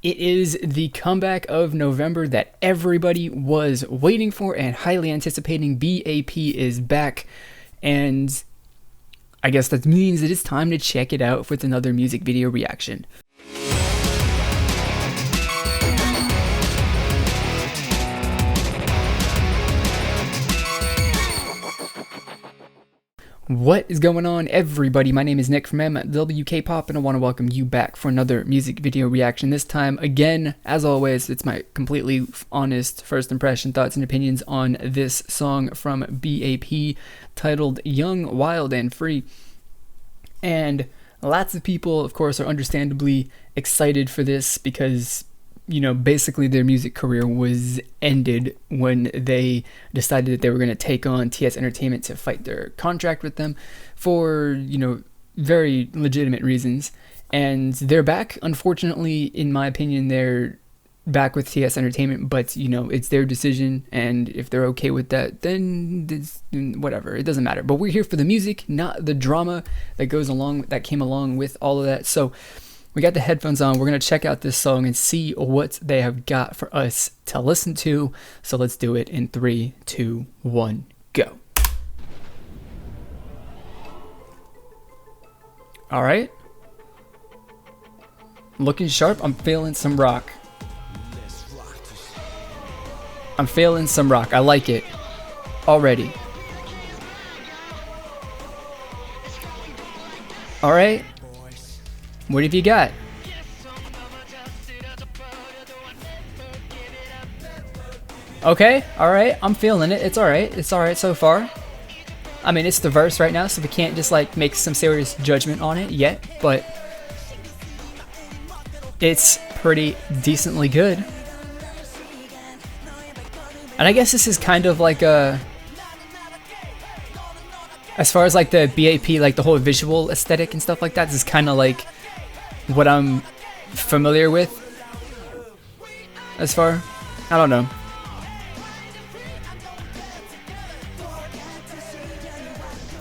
It is the comeback of November that everybody was waiting for and highly anticipating. B.A.P is back, and I guess that means it is time to check it out with another music video reaction. What is going on, everybody? My name is Nick from MWK-Pop, and I want to welcome you back for another music video reaction. This time, again, as always, it's my completely honest first impression, thoughts, and opinions on this song from B.A.P. titled Young, Wild, and Free. And lots of people, of course, are understandably excited for this because, you know, basically their music career was ended when they decided that they were going to take on TS Entertainment to fight their contract with them for, you know, very legitimate reasons. And they're back. Unfortunately, in my opinion, they're back with TS Entertainment, but, you know, it's their decision. And if they're okay with that, then it's whatever. It doesn't matter. But we're here for the music, not the drama that came along with all of that. So we got the headphones on. We're going to check out this song and see what they have got for us to listen to. So let's do it in 3, 2, 1, go. All right. Looking sharp. I'm feeling some rock. I like it already. All right. What have you got? Okay, alright, I'm feeling it. It's alright so far. I mean, it's the verse right now, so we can't just like make some serious judgment on it yet, but it's pretty decently good. And I guess this is kind of like a, as far as like the B.A.P, like the whole visual aesthetic and stuff like that, this is kind of like what I'm familiar with as far, I don't know.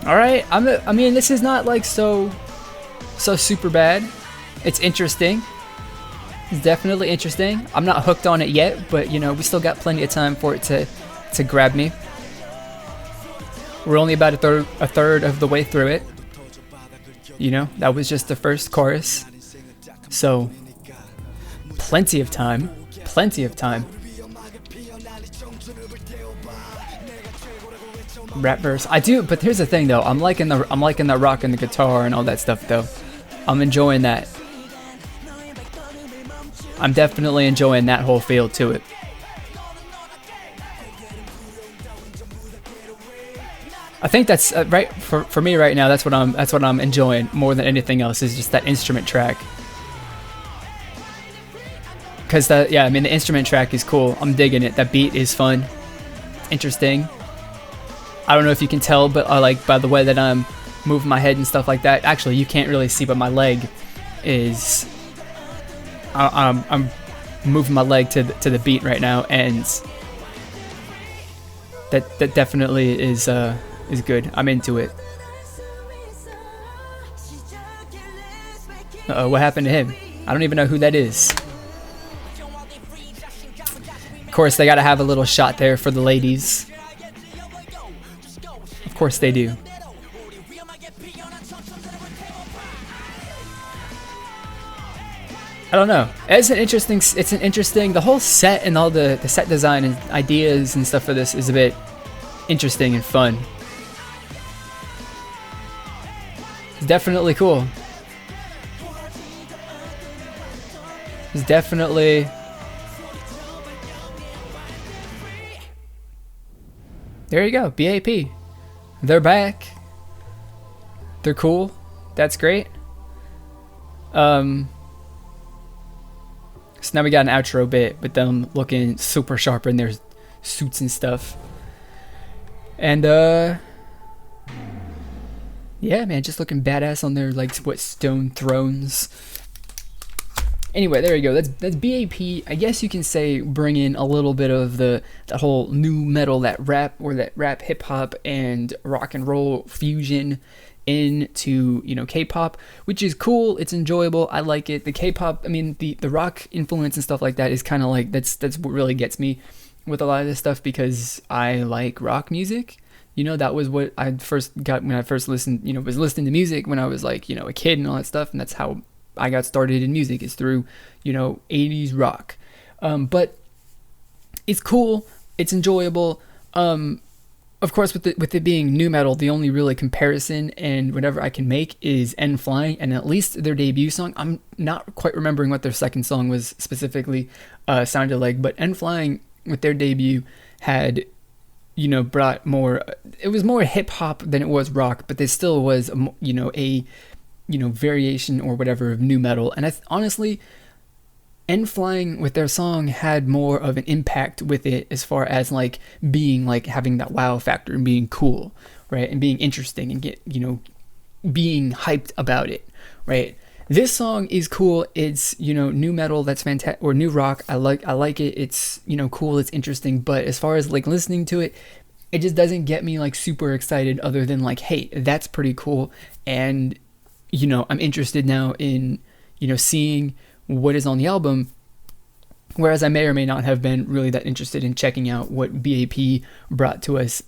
Alright, I mean, this is not like so super bad. It's interesting. It's definitely interesting. I'm not hooked on it yet, but you know, we still got plenty of time for it to grab me. We're only about a third of the way through it. You know, that was just the first chorus. So, plenty of time. Rap verse. I do, but here's the thing though. I'm liking the rock and the guitar and all that stuff though. I'm enjoying that. I'm definitely enjoying that whole feel to it. I think that's right for me right now. That's what I'm enjoying more than anything else, is just that instrument track. Cause yeah, I mean the instrument track is cool. I'm digging it. That beat is fun, interesting. I don't know if you can tell, but like by the way that I'm moving my head and stuff like that. Actually, you can't really see, but my leg is. I'm moving my leg to the beat right now, and that definitely is good. I'm into it. Uh-oh, what happened to him? I don't even know who that is. Of course, they gotta have a little shot there for the ladies. Of course they do. I don't know. It's an interesting, the whole set and all the set design and ideas and stuff for this is a bit interesting and fun. It's definitely cool. It's definitely. There you go, B.A.P. They're back. They're cool. That's great. So now we got an outro bit with them looking super sharp in their suits and stuff. And yeah, man, just looking badass on their like what stone thrones. Anyway, there you go. That's B.A.P. I guess you can say bring in a little bit of that whole new metal, that rap hip hop and rock and roll fusion into, K-pop, which is cool. It's enjoyable. I like it. The K-pop, I mean, the rock influence and stuff like that is kind of like, that's what really gets me with a lot of this stuff, because I like rock music. That was what I first got when I first listened, was listening to music when I was like, a kid and all that stuff. And that's how I got started in music, is through, 80s rock. But it's cool. It's enjoyable. Of course, with it being new metal, the only really comparison and whatever I can make is N.Flying, and at least their debut song. I'm not quite remembering what their second song was specifically sounded like, but N.Flying with their debut had, brought more. It was more hip hop than it was rock, but there still was, a variation or whatever of new metal. And honestly, N.Flying with their song had more of an impact with it, as far as like being like having that wow factor and being cool, right? And being interesting and being hyped about it, right? This song is cool. It's, new metal, that's fantastic, or new rock. I like it. It's, cool. It's interesting. But as far as like listening to it, it just doesn't get me like super excited, other than like, hey, that's pretty cool. And, I'm interested now in, seeing what is on the album, whereas I may or may not have been really that interested in checking out what B.A.P brought to us,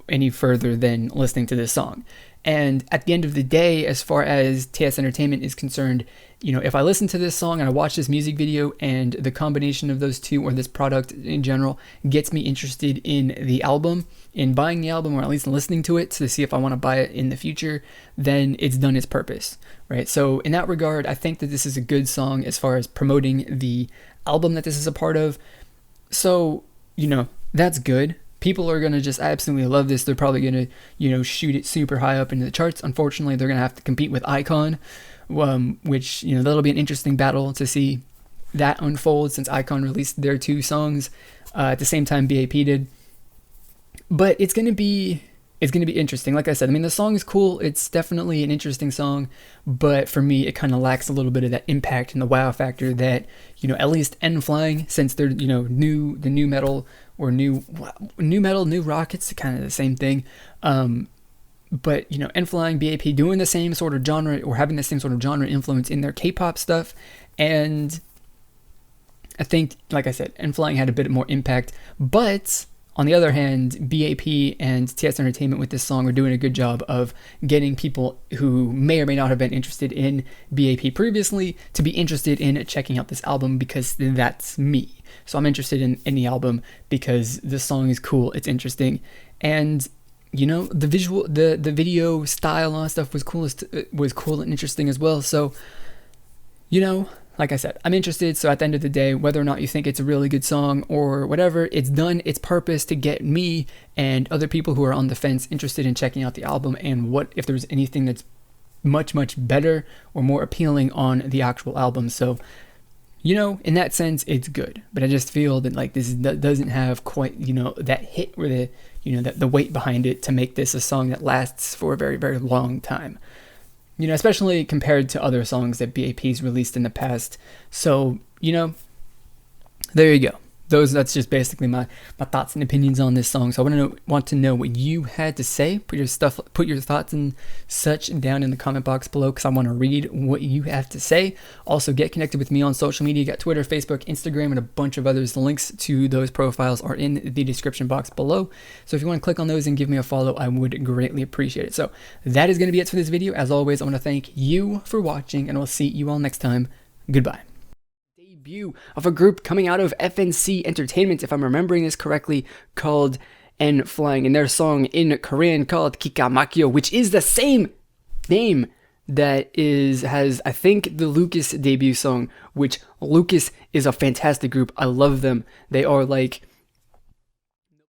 any further than listening to this song. And at the end of the day, as far as TS Entertainment is concerned, if I listen to this song and I watch this music video, and the combination of those two, or this product in general, gets me interested in the album, in buying the album, or at least listening to it to see if I want to buy it in the future, then it's done its purpose, right? So in that regard, I think that this is a good song as far as promoting the album that this is a part of. So, that's good. People are going to just absolutely love this. They're probably going to, shoot it super high up into the charts. Unfortunately, they're going to have to compete with iKON, which, that'll be an interesting battle to see that unfold, since iKON released their 2 songs at the same time B.A.P did. But it's going to be interesting. Like I said, I mean, the song is cool. It's definitely an interesting song, but for me, it kind of lacks a little bit of that impact and the wow factor that, at least N.Flying, since they're, new metal, or new metal, new rock, it's kind of the same thing. But, N.Flying, B.A.P doing the same sort of genre, or having the same sort of genre influence in their K-pop stuff. And I think, like I said, N.Flying had a bit more impact, but on the other hand, B.A.P and TS Entertainment with this song are doing a good job of getting people who may or may not have been interested in B.A.P previously to be interested in checking out this album, because that's me. So I'm interested in the album because the song is cool, it's interesting, and the visual, the video style and stuff was cool and interesting as well. So, like I said, I'm interested. So at the end of the day, whether or not you think it's a really good song or whatever, it's done its purpose to get me and other people who are on the fence interested in checking out the album, and what if there's anything that's much, much better or more appealing on the actual album. So, in that sense, it's good. But I just feel that like this doesn't have quite, that hit, or the weight behind it to make this a song that lasts for a very, very long time. Especially compared to other songs that B.A.P's released in the past. So, there you go. That's just basically my thoughts and opinions on this song. So I want to know what you had to say. Put your thoughts and such down in the comment box below, because I want to read what you have to say. Also, get connected with me on social media. You got Twitter, Facebook, Instagram, and a bunch of others. The links to those profiles are in the description box below. So if you want to click on those and give me a follow, I would greatly appreciate it. So that is going to be it for this video. As always, I want to thank you for watching, and I'll see you all next time. Goodbye. Debut of a group coming out of FNC Entertainment, if I'm remembering this correctly, called N.Flying, and their song in Korean called Kikamakyo, which is the same name that has I think the Lucas debut song, which Lucas is a fantastic group. I love them. They are like